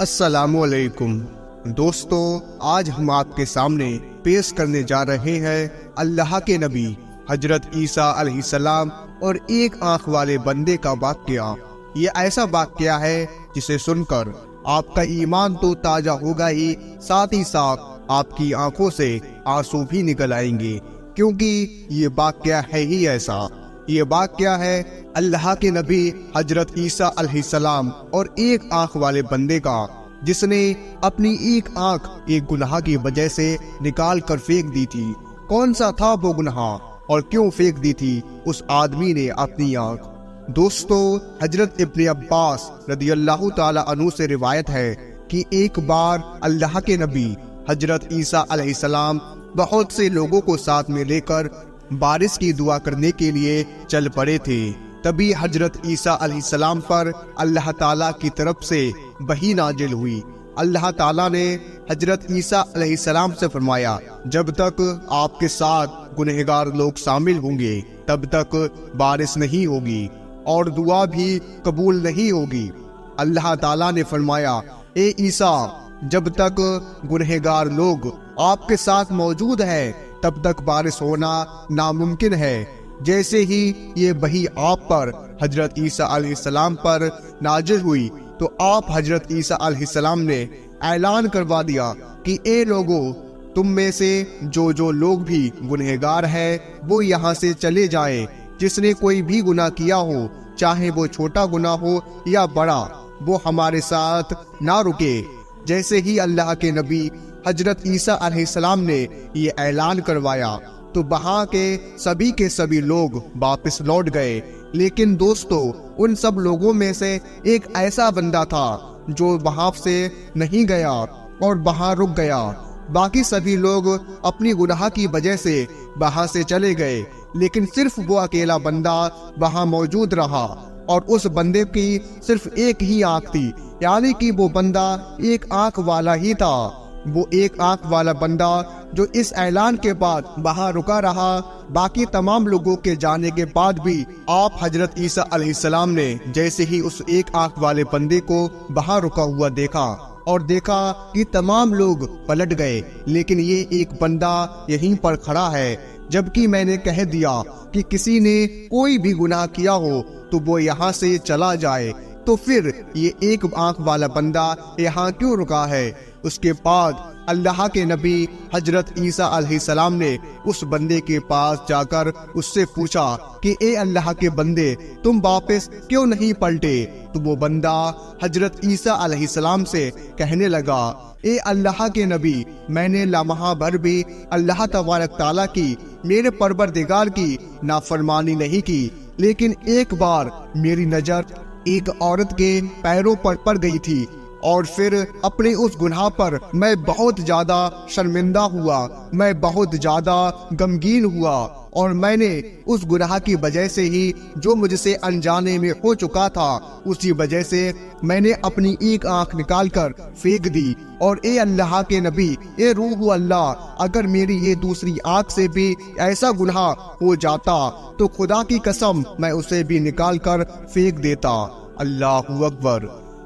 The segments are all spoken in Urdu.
السلام علیکم دوستو، آج ہم آپ کے سامنے پیش کرنے جا رہے ہیں اللہ کے نبی حضرت عیسیٰ علیہ السلام اور ایک آنکھ والے بندے کا واقعہ۔ یہ ایسا واقعہ ہے جسے سن کر آپ کا ایمان تو تازہ ہوگا ہی، ساتھ ہی ساتھ آپ کی آنکھوں سے آنسو بھی نکل آئیں گے، کیونکہ یہ واقعہ ہے ہی ایسا۔ یہ واقعہ ہے اللہ کے نبی حضرت عیسیٰ علیہ السلام اور ایک آنکھ والے بندے کا، جس نے اپنی ایک آنکھ ایک گناہ کی وجہ سے نکال کر پھینک دی تھی۔ کون سا تھا وہ گناہ اور کیوں پھینک دی تھی اس آدمی نے اپنی آنکھ؟ دوستو، حضرت ابن عباس رضی اللہ تعالی عنہ سے روایت ہے کہ ایک بار اللہ کے نبی حضرت عیسیٰ علیہ السلام بہت سے لوگوں کو ساتھ میں لے کر بارش کی دعا کرنے کے لیے چل پڑے تھے۔ تبھی حضرت عیسیٰ علیہ السلام پر اللہ تعالیٰ کی طرف سے وحی نازل ہوئی۔ اللہ تعالیٰ نے حضرت عیسیٰ علیہ السلام سے فرمایا، جب تک آپ کے ساتھ گنہگار لوگ شامل ہوں گے تب تک بارش نہیں ہوگی اور دعا بھی قبول نہیں ہوگی۔ اللہ تعالیٰ نے فرمایا، اے عیسیٰ، جب تک گنہگار لوگ آپ کے ساتھ موجود ہیں تب تک بارش ہونا ناممکن ہے۔ جیسے ہی یہ وحی آپ پر حضرت عیسیٰ علیہ السلام پر نازل ہوئی تو آپ حضرت عیسیٰ علیہ السلام نے اعلان کروا دیا کہ اے لوگو، تم میں سے جو لوگ بھی گنہگار ہیں وہ یہاں سے چلے جائیں۔ جس نے کوئی بھی گناہ کیا ہو، چاہے وہ چھوٹا گناہ ہو یا بڑا، وہ ہمارے ساتھ نہ رکے۔ جیسے ہی اللہ کے نبی حضرت عیسیٰ علیہ السلام نے یہ اعلان کروایا تو وہاں کے سبھی لوگ واپس لوٹ گئے۔ لیکن دوستو، ان سب لوگوں میں سے ایک ایسا بندہ تھا جو وہاں سے نہیں گیا اور وہاں رک گیا۔ باقی سبھی لوگ اپنی گناہ کی وجہ سے وہاں سے چلے گئے، لیکن صرف وہ اکیلا بندہ وہاں موجود رہا، اور اس بندے کی صرف ایک ہی آنکھ تھی، یعنی کہ وہ بندہ ایک آنکھ والا ہی تھا۔ وہ ایک آنکھ والا بندہ جو اس اعلان کے بعد وہاں رکا رہا۔ باقی تمام لوگوں کے جانے کے بعد بھی آپ حضرت عیسیٰ علیہ السلام نے جیسے ہی اس ایک آنکھ والے بندے کو وہاں رکا ہوا دیکھا اور دیکھا کہ تمام لوگ پلٹ گئے، لیکن یہ ایک بندہ یہیں پر کھڑا ہے۔ جبکہ میں نے کہہ دیا کہ کسی نے کوئی بھی گناہ کیا ہو تو وہ یہاں سے چلا جائے، تو پھر یہ ایک آنکھ والا بندہ یہاں کیوں رکا ہے؟ اس کے بعد اللہ کے نبی حضرت عیسیٰ علیہ السلام نے اس بندے کے پاس جا کر اس سے پوچھا کہ اے اللہ کے بندے، تم واپس کیوں نہیں پلٹے؟ تو وہ بندہ حضرت عیسیٰ علیہ السلام سے کہنے لگا، اے اللہ کے نبی، میں نے لمحہ بھر بھی اللہ تبارک تعالیٰ کی، میرے پروردگار کی نافرمانی نہیں کی، لیکن ایک بار میری نظر ایک عورت کے پیروں پر پڑ گئی تھی، اور پھر اپنے اس گناہ پر میں بہت زیادہ شرمندہ ہوا، میں بہت زیادہ غمگین ہوا، اور میں نے اس گناہ کی وجہ سے ہی جو مجھ سے انجانے میں ہو چکا تھا، اسی وجہ سے میں نے اپنی ایک آنکھ نکال کر پھینک دی۔ اور اے اللہ کے نبی، اے روح اللہ، اگر میری یہ دوسری آنکھ سے بھی ایسا گناہ ہو جاتا تو خدا کی قسم میں اسے بھی نکال کر پھینک دیتا۔ اللہ اکبر۔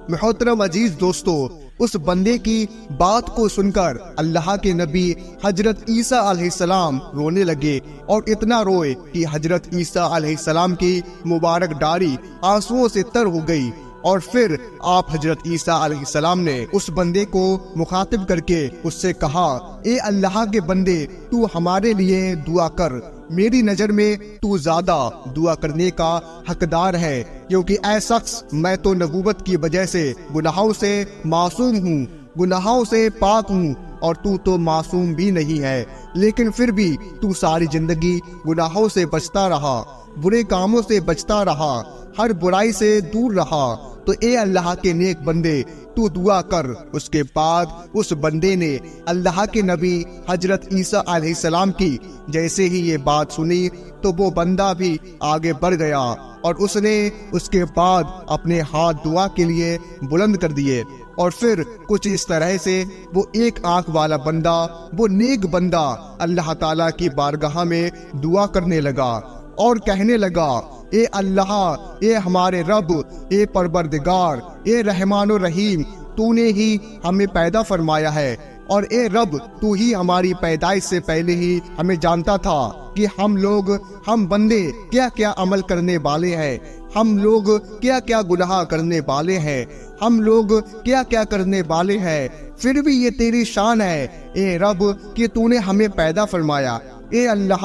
محترم عزیز دوستو، اس بندے کی بات کو سن کر اللہ کے نبی حضرت عیسیٰ علیہ السلام رونے لگے، اور اتنا روئے کہ حضرت عیسیٰ علیہ السلام کی مبارک داڑھی آنسوؤں سے تر ہو گئی۔ اور پھر آپ حضرت عیسیٰ علیہ السلام نے اس بندے کو مخاطب کر کے اس سے کہا، اے اللہ کے بندے، تو ہمارے لیے دعا کر۔ میری نظر میں تو زیادہ دعا کرنے کا حقدار ہے، کیونکہ اے شخص، میں تو نبوت کی وجہ سے گناہوں سے معصوم ہوں، گناہوں سے پاک ہوں، اور تو معصوم بھی نہیں ہے، لیکن پھر بھی تو ساری زندگی گناہوں سے بچتا رہا، برے کاموں سے بچتا رہا، ہر برائی سے دور رہا۔ تو اے اللہ کے نیک بندے، تو دعا کر۔ اس کے بعد اس بندے نے اللہ کے نبی حضرت عیسیٰ علیہ السلام کی جیسے ہی یہ بات سنی تو وہ بندہ بھی آگے بڑھ گیا، اور اس نے اس کے بعد اپنے ہاتھ دعا کے لیے بلند کر دیے، اور پھر کچھ اس طرح سے وہ ایک آنکھ والا بندہ، وہ نیک بندہ، اللہ تعالیٰ کی بارگاہ میں دعا کرنے لگا اور کہنے لگا، اے اللہ، اے ہمارے رب، اے پروردگار، اے رحمان و رحیم، تو نے ہی ہمیں پیدا فرمایا ہے، اور اے رب تو ہی ہماری پیدائش سے پہلے ہی ہمیں جانتا تھا کہ ہم بندے کیا کیا عمل کرنے والے ہیں، ہم لوگ کیا کیا گناہ کرنے والے ہیں، ہم لوگ کیا کیا کرنے والے ہیں، پھر بھی یہ تیری شان ہے اے رب کہ تو نے ہمیں پیدا فرمایا۔ اے اللہ،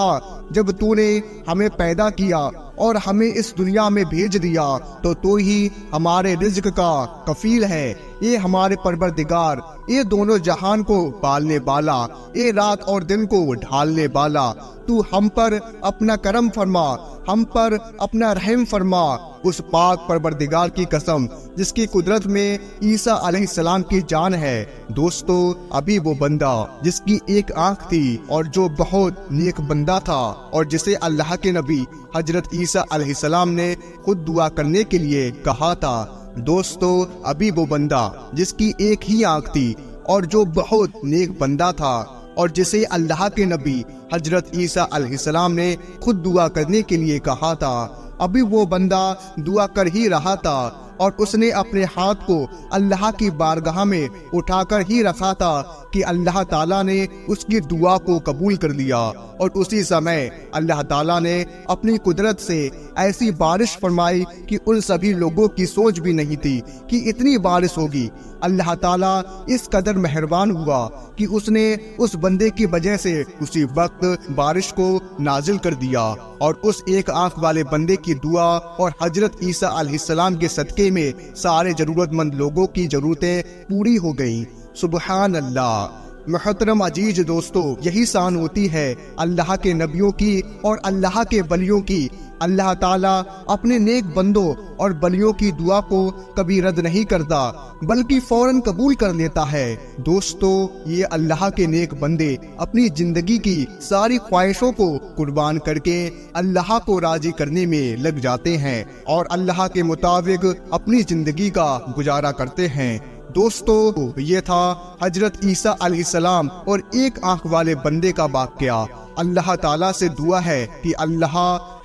جب تو نے ہمیں پیدا کیا اور ہمیں اس دنیا میں بھیج دیا تو ہی ہمارے رزق کا کفیل ہے۔ اے ہمارے پروردگار، اے دونوں جہان کو پالنے والا، اے رات اور دن کو ڈھالنے والا، تو ہم پر اپنا کرم فرما، ہم پر اپنا رحم فرما۔ اس پاک پروردگار کی قسم جس کی قدرت میں عیسیٰ علیہ السلام کی جان ہے۔ دوستو، ابھی وہ بندہ جس کی ایک آنکھ تھی اور جو بہت نیک بندہ تھا اور جسے اللہ کے نبی حضرت عیسیٰ علیہ السلام نے خود دعا کرنے کے لیے کہا تھا۔ دوستو، ابھی وہ بندہ جس کی ایک ہی آنکھ تھی اور جو بہت نیک بندہ تھا اور جسے اللہ کے نبی حضرت عیسیٰ علیہ السلام نے خود دعا کرنے کے لیے کہا تھا، ابھی وہ بندہ دعا کر ہی رہا تھا اور اس نے اپنے ہاتھ کو اللہ کی بارگاہ میں اٹھا کر ہی رکھا تھا کہ اللہ تعالیٰ نے اس کی دعا کو قبول کر لیا، اور اسی سمے اللہ تعالیٰ نے اپنی قدرت سے ایسی بارش فرمائی کہ ان سبھی لوگوں کی سوچ بھی نہیں تھی کہ اتنی بارش ہوگی۔ اللہ تعالیٰ اس قدر مہربان ہوا کہ اس نے اس بندے کی وجہ سے اسی وقت بارش کو نازل کر دیا، اور اس ایک آنکھ والے بندے کی دعا اور حضرت عیسیٰ علیہ السلام کے صدقے میں سارے ضرورت مند لوگوں کی ضرورتیں پوری ہو گئیں۔ سبحان اللہ۔ محترم عزیز دوستو، یہی شان ہوتی ہے اللہ کے نبیوں کی اور اللہ کے ولیوں کی۔ اللہ تعالیٰ اپنے نیک بندوں اور ولیوں کی دعا کو کبھی رد نہیں کرتا بلکہ فوراً قبول کر لیتا ہے۔ دوستو، یہ اللہ کے نیک بندے اپنی زندگی کی ساری خواہشوں کو قربان کر کے اللہ کو راضی کرنے میں لگ جاتے ہیں اور اللہ کے مطابق اپنی زندگی کا گزارا کرتے ہیں۔ دوستو، یہ تھا حضرت عیسیٰ علیہ السلام اور ایک آنکھ والے بندے کا واقعہ۔ اللہ تعالیٰ سے دعا ہے کہ اللہ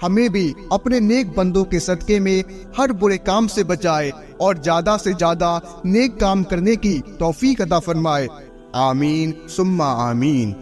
ہمیں بھی اپنے نیک بندوں کے صدقے میں ہر برے کام سے بچائے اور زیادہ سے زیادہ نیک کام کرنے کی توفیق عطا فرمائے۔ آمین ثم آمین۔